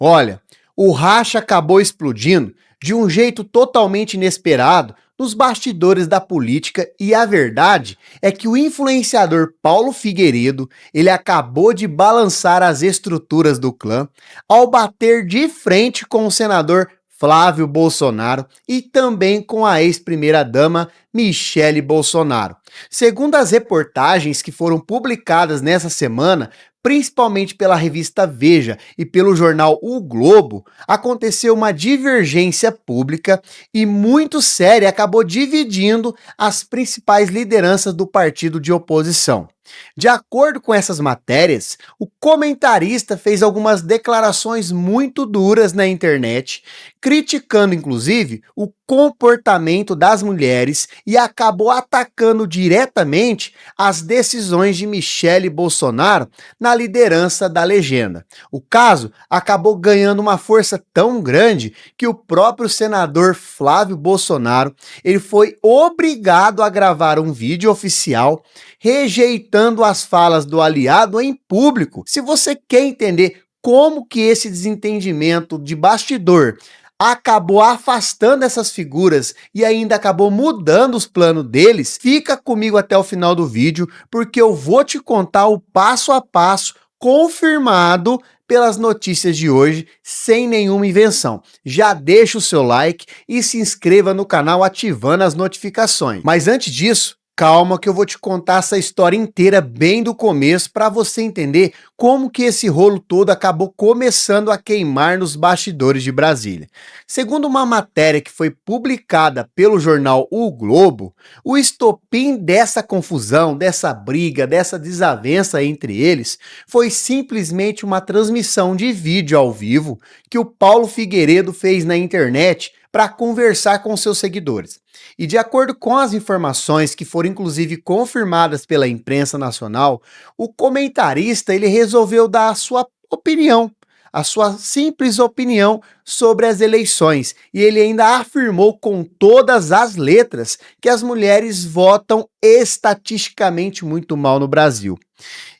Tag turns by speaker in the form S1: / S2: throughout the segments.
S1: Olha, o racha acabou explodindo de um jeito totalmente inesperado nos bastidores da política e a verdade é que o influenciador Paulo Figueiredo, ele acabou de balançar as estruturas do clã ao bater de frente com o senador Flávio Bolsonaro e também com a ex-primeira-dama Michele Bolsonaro. Segundo as reportagens que foram publicadas nessa semana, principalmente pela revista Veja e pelo jornal O Globo, aconteceu uma divergência pública e muito séria acabou dividindo as principais lideranças do partido de oposição. De acordo com essas matérias, o comentarista fez algumas declarações muito duras na internet, criticando inclusive o comportamento das mulheres e acabou atacando diretamente as decisões de Michele Bolsonaro na liderança da legenda. O caso acabou ganhando uma força tão grande que o próprio senador Flávio Bolsonaro, ele foi obrigado a gravar um vídeo oficial rejeitando as falas do aliado em público. Se você quer entender como que esse desentendimento de bastidor acabou afastando essas figuras e ainda acabou mudando os planos deles, fica comigo até o final do vídeo, porque eu vou te contar o passo a passo confirmado pelas notícias de hoje, sem nenhuma invenção. Já deixa o seu like e se inscreva no canal ativando as notificações. Mas antes disso, calma que eu vou te contar essa história inteira bem do começo para você entender como que esse rolo todo acabou começando a queimar nos bastidores de Brasília. Segundo uma matéria que foi publicada pelo jornal O Globo, o estopim dessa confusão, dessa briga, dessa desavença entre eles foi simplesmente uma transmissão de vídeo ao vivo que o Paulo Figueiredo fez na internet para conversar com seus seguidores. E de acordo com as informações que foram inclusive confirmadas pela imprensa nacional, o comentarista ele resolveu dar a sua opinião, a sua simples opinião sobre as eleições. E ele ainda afirmou com todas as letras que as mulheres votam estatisticamente muito mal no Brasil.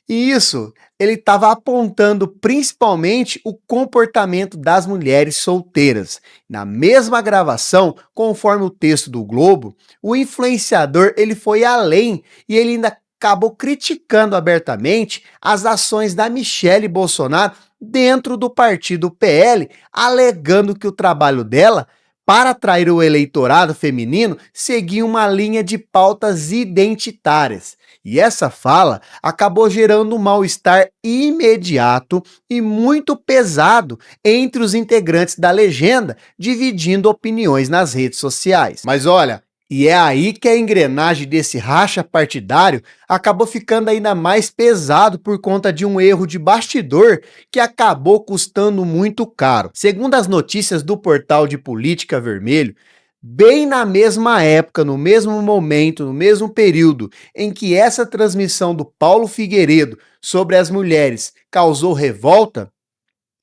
S1: E isso, ele estava apontando principalmente o comportamento das mulheres solteiras. Na mesma gravação, conforme o texto do Globo, o influenciador ele foi além e ele ainda acabou criticando abertamente as ações da Michele Bolsonaro dentro do partido PL, alegando que o trabalho dela para atrair o eleitorado feminino, seguia uma linha de pautas identitárias. E essa fala acabou gerando um mal-estar imediato e muito pesado entre os integrantes da legenda, dividindo opiniões nas redes sociais. Mas olha, e é aí que a engrenagem desse racha partidário acabou ficando ainda mais pesado por conta de um erro de bastidor que acabou custando muito caro. Segundo as notícias do portal de Política Vermelho, bem na mesma época, no mesmo momento, no mesmo período em que essa transmissão do Paulo Figueiredo sobre as mulheres causou revolta,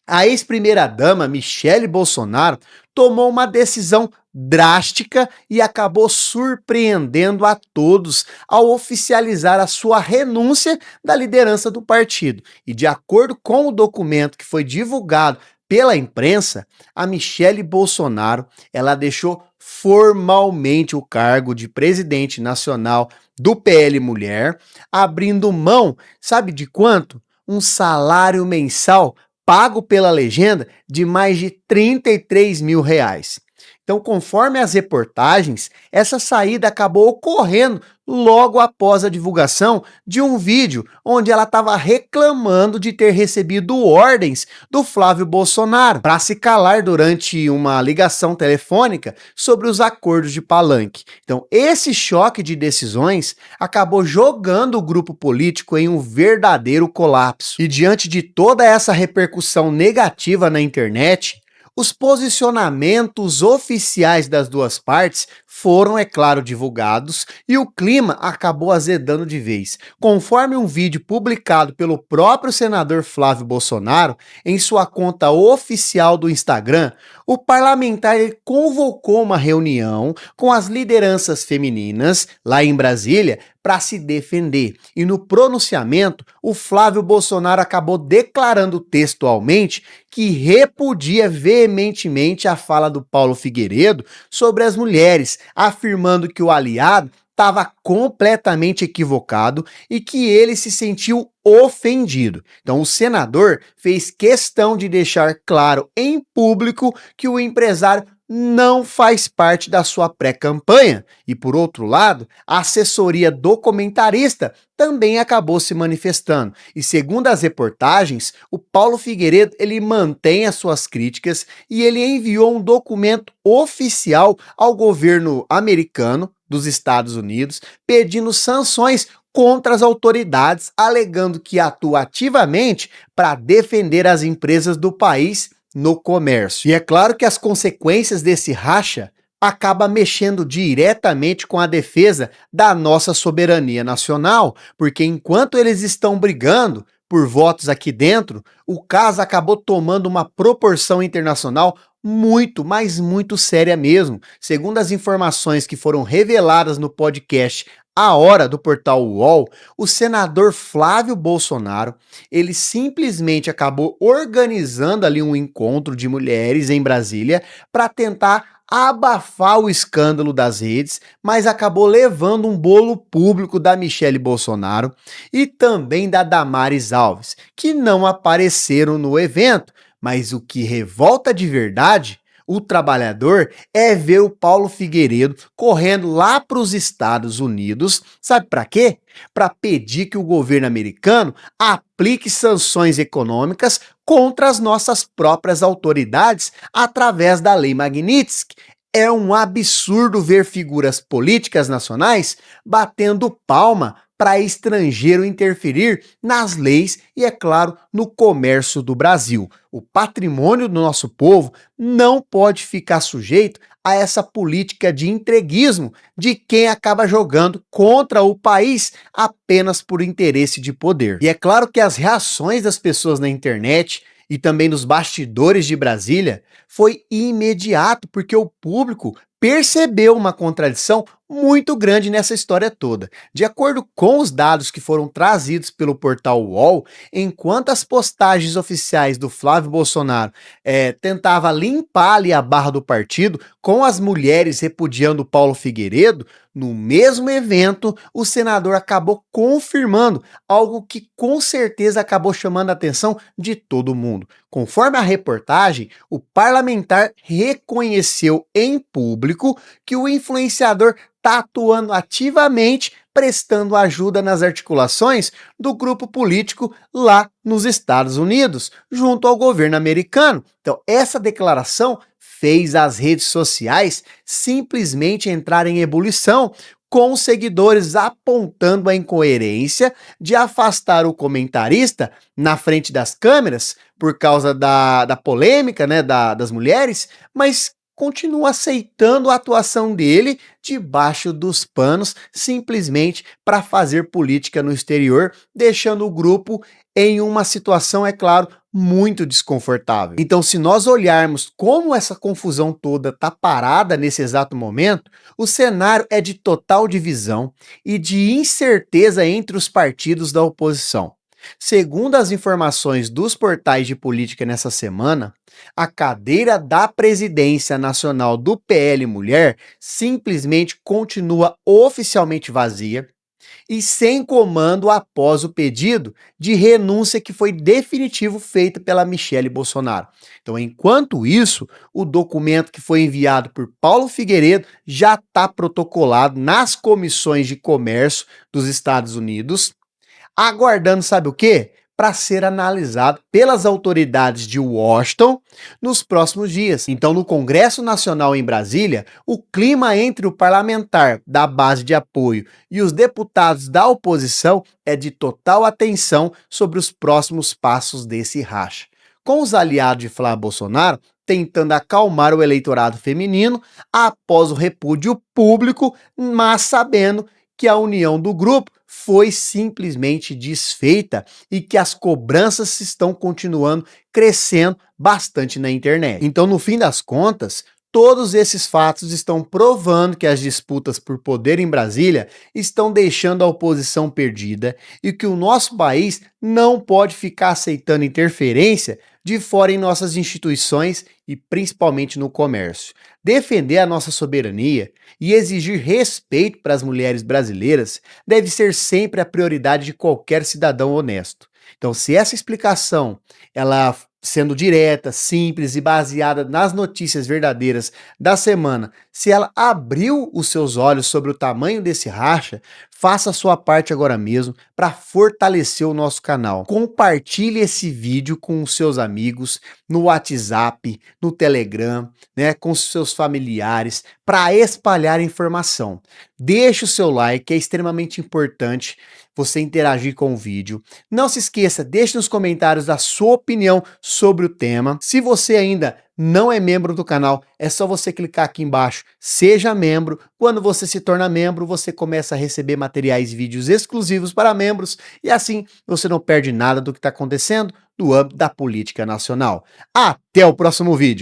S1: a ex-primeira-dama Michele Bolsonaro tomou uma decisão drástica e acabou surpreendendo a todos ao oficializar a sua renúncia da liderança do partido. E de acordo com o documento que foi divulgado pela imprensa, a Michele Bolsonaro, ela deixou formalmente o cargo de presidente nacional do PL Mulher, abrindo mão, sabe de quanto? Um salário mensal pago pela legenda de mais de 33 mil reais. Então, conforme as reportagens, essa saída acabou ocorrendo logo após a divulgação de um vídeo onde ela estava reclamando de ter recebido ordens do Flávio Bolsonaro para se calar durante uma ligação telefônica sobre os acordos de palanque. Então, esse choque de decisões acabou jogando o grupo político em um verdadeiro colapso. E diante de toda essa repercussão negativa na internet, os posicionamentos oficiais das duas partes foram, é claro, divulgados e o clima acabou azedando de vez. Conforme um vídeo publicado pelo próprio senador Flávio Bolsonaro em sua conta oficial do Instagram, o parlamentar ele convocou uma reunião com as lideranças femininas lá em Brasília para se defender. E no pronunciamento, o Flávio Bolsonaro acabou declarando textualmente que repudia veementemente a fala do Paulo Figueiredo sobre as mulheres, afirmando que o aliado estava completamente equivocado e que ele se sentiu ofendido. Então, o senador fez questão de deixar claro em público que o empresário não faz parte da sua pré-campanha. E, por outro lado, a assessoria do comentarista também acabou se manifestando. E, segundo as reportagens, o Paulo Figueiredo ele mantém as suas críticas e ele enviou um documento oficial ao governo americano dos Estados Unidos, pedindo sanções contra as autoridades, alegando que atua ativamente para defender as empresas do país no comércio. E é claro que as consequências desse racha acaba mexendo diretamente com a defesa da nossa soberania nacional, porque enquanto eles estão brigando por votos aqui dentro, o caso acabou tomando uma proporção internacional muito, mas muito séria mesmo. Segundo as informações que foram reveladas no podcast A Hora do portal UOL, o senador Flávio Bolsonaro, ele simplesmente acabou organizando ali um encontro de mulheres em Brasília para tentar abafar o escândalo das redes, mas acabou levando um bolo público da Michele Bolsonaro e também da Damares Alves, que não apareceram no evento. Mas o que revolta de verdade o trabalhador é ver o Paulo Figueiredo correndo lá para os Estados Unidos, sabe para quê? Para pedir que o governo americano aplique sanções econômicas contra as nossas próprias autoridades através da Lei Magnitsky. É um absurdo ver figuras políticas nacionais batendo palma para estrangeiro interferir nas leis e, é claro, no comércio do Brasil. O patrimônio do nosso povo não pode ficar sujeito a essa política de entreguismo de quem acaba jogando contra o país apenas por interesse de poder. E é claro que as reações das pessoas na internet e também nos bastidores de Brasília foi imediato, porque o público percebeu uma contradição muito grande nessa história toda. De acordo com os dados que foram trazidos pelo portal UOL, enquanto as postagens oficiais do Flávio Bolsonaro tentava limpar ali a barra do partido, com as mulheres repudiando Paulo Figueiredo, no mesmo evento, o senador acabou confirmando algo que com certeza acabou chamando a atenção de todo mundo. Conforme a reportagem, o parlamentar reconheceu em público que o influenciador está atuando ativamente, prestando ajuda nas articulações do grupo político lá nos Estados Unidos, junto ao governo americano. Então, essa declaração fez as redes sociais simplesmente entrar em ebulição, com os seguidores apontando a incoerência de afastar o comentarista na frente das câmeras por causa da polêmica, né, das mulheres, mas continua aceitando a atuação dele debaixo dos panos, simplesmente para fazer política no exterior, deixando o grupo em uma situação, é claro, muito desconfortável. Então, se nós olharmos como essa confusão toda está parada nesse exato momento, o cenário é de total divisão e de incerteza entre os partidos da oposição. Segundo as informações dos portais de política nessa semana, a cadeira da presidência nacional do PL Mulher simplesmente continua oficialmente vazia e sem comando após o pedido de renúncia que foi definitivo feito pela Michele Bolsonaro. Então, enquanto isso, o documento que foi enviado por Paulo Figueiredo já está protocolado nas comissões de comércio dos Estados Unidos, aguardando, sabe o quê? Para ser analisado pelas autoridades de Washington nos próximos dias. Então, no Congresso Nacional em Brasília, o clima entre o parlamentar da base de apoio e os deputados da oposição é de total atenção sobre os próximos passos desse racha. Com os aliados de Flávio Bolsonaro, tentando acalmar o eleitorado feminino após o repúdio público, mas sabendo que a união do grupo foi simplesmente desfeita e que as cobranças estão continuando crescendo bastante na internet. Então, no fim das contas, todos esses fatos estão provando que as disputas por poder em Brasília estão deixando a oposição perdida e que o nosso país não pode ficar aceitando interferência de fora em nossas instituições e principalmente no comércio. Defender a nossa soberania e exigir respeito para as mulheres brasileiras deve ser sempre a prioridade de qualquer cidadão honesto. Então, se essa explicação, ela sendo direta, simples e baseada nas notícias verdadeiras da semana, se ela abriu os seus olhos sobre o tamanho desse racha, faça a sua parte agora mesmo para fortalecer o nosso canal. Compartilhe esse vídeo com os seus amigos, no WhatsApp, no Telegram, né, com os seus familiares, para espalhar informação. Deixe o seu like, é extremamente importante você interagir com o vídeo. Não se esqueça, deixe nos comentários a sua opinião sobre o tema. Se você ainda não é membro do canal, é só você clicar aqui embaixo, seja membro. Quando você se torna membro, você começa a receber materiais e vídeos exclusivos para membros e assim você não perde nada do que está acontecendo no âmbito da política nacional. Até o próximo vídeo!